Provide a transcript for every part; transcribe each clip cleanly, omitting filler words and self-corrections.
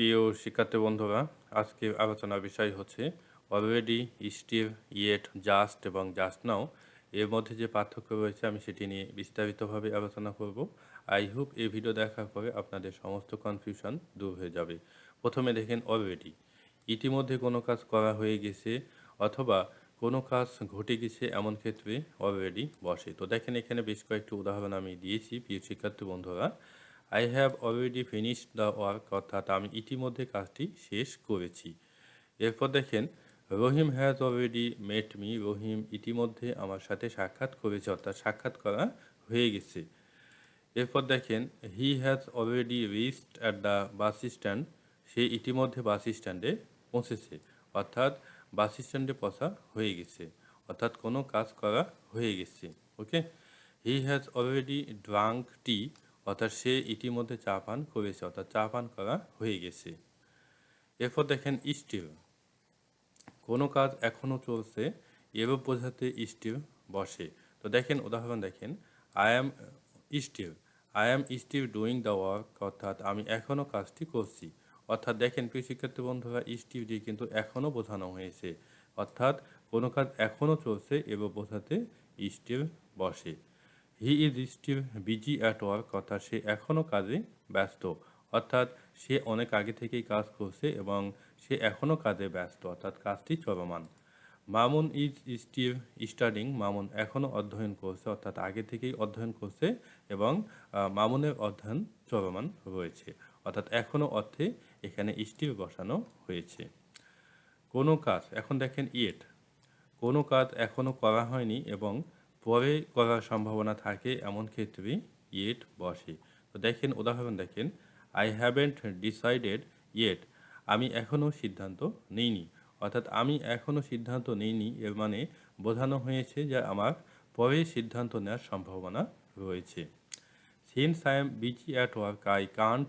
প্রিয় শিক্ষার্থী বন্ধুরা, আজকের আলোচনার বিষয় হচ্ছে অলরেডি, স্টিল, ইয়েট, জাস্ট এবং জাস্ট নাও এর মধ্যে যে পার্থক্য রয়েছে আমি সেটি নিয়ে বিস্তারিতভাবে আলোচনা করব। আই হোপ এই ভিডিও দেখার পরে আপনাদের সমস্ত কনফিউশন দূর হয়ে যাবে। প্রথমে দেখেন অলরেডি, ইতিমধ্যে কোনো কাজ করা হয়ে গেছে অথবা কোনো কাজ ঘটে গেছে এমন ক্ষেত্রে অলরেডি বসে। তো দেখেন এখানে বেশ কয়েকটি উদাহরণ আমি দিয়েছি প্রিয় শিক্ষার্থী বন্ধুরা। I have already finished the work, অর্থাৎ আমি ইতিমধ্যে কাজটি শেষ করেছি। এরপর দেখেন রহিম হ্যাজ অলরেডি মেট মি, রহিম ইতিমধ্যে আমার সাথে সাক্ষাৎ করেছে, অর্থাৎ সাক্ষাৎ করা হয়ে গেছে। এরপর দেখেন he has already reached at the bus stand, সে ইতিমধ্যে বাস স্ট্যান্ডে পৌঁছেছে, অর্থাৎ বাস স্ট্যান্ডে পৌঁছা হয়ে গেছে, অর্থাৎ কোনো কাজ করা হয়ে গেছে। ওকে, হি হ্যাজ অলরেডি ড্রাঙ্ক টি, অর্থাৎ সে ইতিমধ্যে চা পান করেছে, অর্থাৎ চা পান করা হয়ে গেছে। এরপর দেখেন স্টিল, কোনো কাজ এখনও চলছে এরূপ বোঝাতে স্টিল বসে। তো দেখেন উদাহরণ দেখেন, I am still doing the work, অর্থাৎ আমি এখনও কাজটি করছি। অর্থাৎ দেখেন প্রিয় শিক্ষার্থী বন্ধুরা, স্টিল দিয়ে কিন্তু এখনও বোঝানো হয়েছে, অর্থাৎ কোনো কাজ এখনও চলছে এরূপ বোঝাতে স্টিল বসে। He is still busy at work, অর্থাৎ সে এখনও কাজে ব্যস্ত, অর্থাৎ সে অনেক আগে থেকেই কাজ করছে এবং সে এখনও কাজে ব্যস্ত, অর্থাৎ কাজটি চলমান। Mamun is still studying, Mamun এখনও অধ্যয়ন করছে, অর্থাৎ আগে থেকেই অধ্যয়ন করছে এবং মামুনের অধ্যয়ন চলমান রয়েছে, অর্থাৎ এখনও অর্থে এখানে স্টিল বসানো হয়েছে। কোনো কাজ, এখন দেখেন ইয়েট, কোনো কাজ এখনও করা হয়নি এবং পরে করার সম্ভাবনা থাকে এমন ক্ষেত্রে ইয়েট বসে। তো দেখেন উদাহরণ দেখেন, আই হ্যাভেন্ট ডিসাইডেড ইয়েট, আমি এখনও সিদ্ধান্ত নিইনি, অর্থাৎ আমি এখনও সিদ্ধান্ত নিইনি এর মানে বোঝানো হয়েছে যে আমার পরে সিদ্ধান্ত নেওয়ার সম্ভাবনা রয়েছে। Since I am busy at work I can't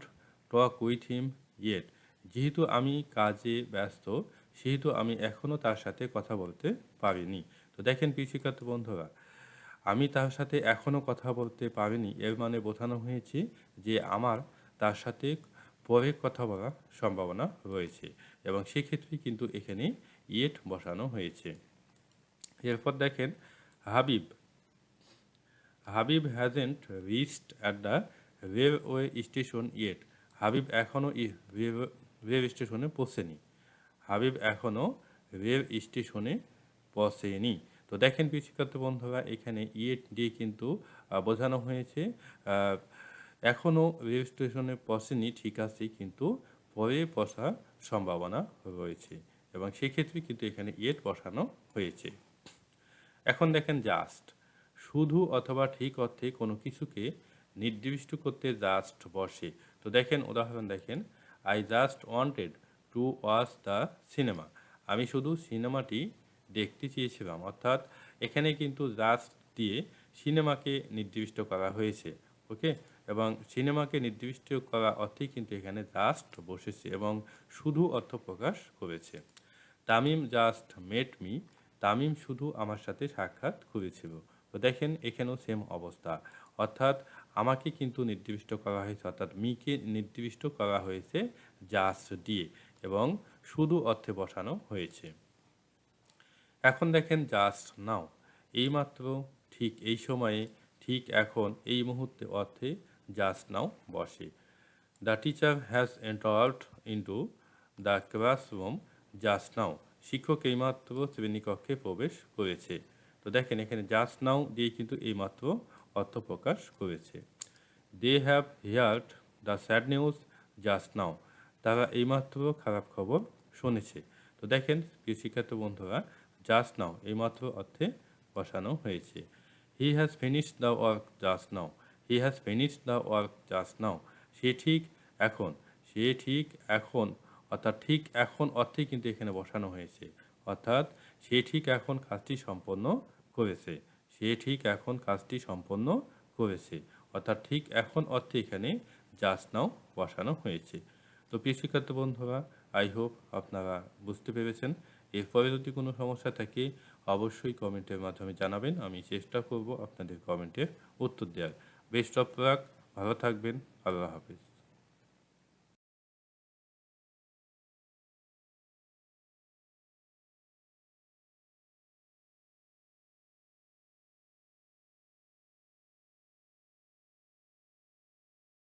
talk with him yet, যেহেতু আমি কাজে ব্যস্ত সেহেতু আমি এখনও তার সাথে কথা বলতে পারিনি। তো দেখেন প্রিয় শিক্ষার্থী বন্ধুরা, আমি তার সাথে এখনও কথা বলতে পারিনি এর মানে বোঝানো হয়েছে যে আমার তার সাথে পরে কথা বলার সম্ভাবনা রয়েছে এবং সেক্ষেত্রে কিন্তু এখানে ইয়েট বসানো হয়েছে। এরপর দেখেন Habib, Habib hasn't reached at the railway station yet, Habib এখনও রেল স্টেশনে পৌঁছেনি, হাবিব এখনও রেল স্টেশনে পৌঁছেনি। তো দেখেন প্রিয় শিক্ষার্থী বন্ধুরা, এখানে ইয়েট দিয়ে কিন্তু বোঝানো হয়েছে এখনও রেল স্টেশনে পৌঁছেনি ঠিক আছে, কিন্তু পরে পৌঁছার সম্ভাবনা রয়েছে এবং সেক্ষেত্রে কিন্তু এখানে ইয়েট বসানো হয়েছে। এখন দেখেন জাস্ট, শুধু অথবা ঠিক অর্থে কোনো কিছুকে নির্দিষ্ট করতে জাস্ট বসে। তো দেখেন উদাহরণ দেখেন, I just wanted to watch the cinema, আমি শুধু সিনেমাটি দেখতে চেয়েছিলাম, অর্থাৎ এখানে কিন্তু জাস্ট দিয়ে সিনেমাকে নির্দিষ্ট করা হয়েছে। ওকে, এবং সিনেমাকে নির্দিষ্ট করা অর্থেই কিন্তু এখানে জাস্ট বসেছে এবং শুধু অর্থ প্রকাশ করেছে। Tamim just met me, Tamim শুধু আমার সাথে সাক্ষাৎ করেছিল। তো দেখেন এখানেও সেম অবস্থা, অর্থাৎ আমাকে কিন্তু নির্দিষ্ট করা হয়েছে, অর্থাৎ মিকে নির্দিষ্ট করা হয়েছে জাস্ট দিয়ে এবং শুধু অর্থে বসানো হয়েছে। এখন দেখেন জাস্ট নাও, এইমাত্র, ঠিক এই সময়ে, ঠিক এখন, এই মুহূর্তে অর্থে জাস্ট নাও বসে। The teacher has entered into the classroom just now, শিক্ষক এইমাত্র শ্রেণীকক্ষে প্রবেশ করেছে। তো দেখেন এখানে জাস্ট নাও দিয়ে কিন্তু এইমাত্র অর্থ প্রকাশ করেছে। They have heard the sad news just now, তারা এইমাত্র খারাপ খবর শুনেছে। তো দেখেন প্রিয় শিক্ষার্থী বন্ধুরা, জাস্ট নাও এইমাত্র অর্থে বসানো হয়েছে। He has finished the work just now, he has finished the work just now, সে ঠিক এখন, সে ঠিক এখন, অর্থাৎ ঠিক এখন অর্থেই কিন্তু এখানে বসানো হয়েছে, অর্থাৎ সে ঠিক এখন কাজটি সম্পন্ন করেছে, সে ঠিক এখন কাজটি সম্পন্ন করেছে, অর্থাৎ ঠিক এখন অর্থে এখানে জাস্ট নাও বসানো হয়েছে। তো প্রিয় শিক্ষার্থী বন্ধুরা, আই হোপ আপনারা বুঝতে পেরেছেন। এরপরে যদি কোনো সমস্যা থাকে অবশ্যই কমেন্টের মাধ্যমে জানাবেন, আমি চেষ্টা করব আপনাদের কমেন্টের উত্তর দেওয়ার। বেস্ট অফ লাক, ভালো থাকবেন, আল্লাহ হাফিজ।